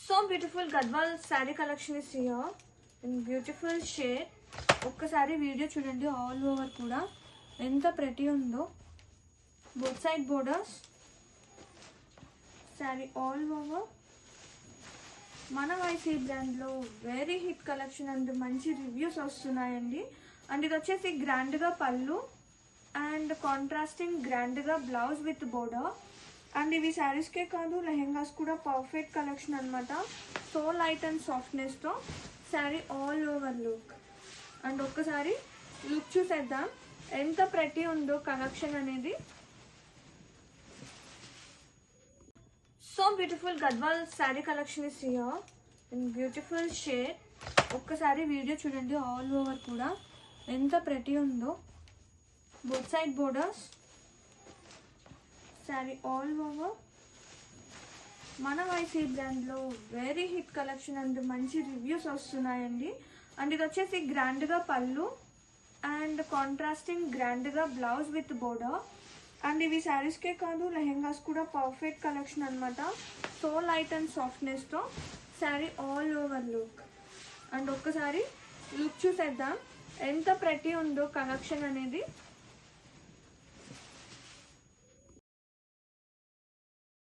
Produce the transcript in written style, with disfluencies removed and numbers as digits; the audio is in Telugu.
So beautiful Gadwal sari collection is here in beautiful shade. ఒక్కసారి వీడియో చూడండి, ఆల్ ఓవర్ కూడా ఎంత ప్రెటీ ఉందో. Both side borders, sari all over. మన వైసీ బ్రాండ్లో వెరీ హిట్ కలెక్షన్ అండ్ మంచి రివ్యూస్ వస్తున్నాయండి. అండ్ ఇది వచ్చేసి గ్రాండ్గా పళ్ళు అండ్ కాంట్రాస్టింగ్ గ్రాండ్గా బ్లౌజ్ విత్ బోర్డర్. అండ్ ఇవి శారీస్కే కాదు, లెహెంగాస్ కూడా పర్ఫెక్ట్ కలెక్షన్ అనమాట. సో లైట్ అండ్ సాఫ్ట్నెస్తో sari all over look. And ఒక్కసారి లుక్ చూసేద్దాం ఎంత ప్రెటీ ఉందో కలెక్షన్ అనేది. So beautiful Gadwal sari collection is here in beautiful shade. ఒక్కసారి వీడియో చూడండి, ఆల్ ఓవర్ కూడా ఎంత ప్రెటీ ఉందో. Both side borders, sari all over. మన వైసీ బ్రాండ్లో వెరీ హిట్ కలెక్షన్ అండ్ మంచి రివ్యూస్ వస్తున్నాయండి. అండ్ ఇది వచ్చేసి గ్రాండ్గా పళ్ళు అండ్ కాంట్రాస్టింగ్ గ్రాండ్గా బ్లౌజ్ విత్ బోర్డర్. అండ్ ఇవి శారీస్కే కాదు, లెహెంగాస్ కూడా పర్ఫెక్ట్ కలెక్షన్ అనమాట. సో లైట్ అండ్ సాఫ్ట్నెస్తో sari all over look. And ఒక్కసారి లుక్ చూసేద్దాం ఎంత ప్రెటీ ఉందో కలెక్షన్ అనేది.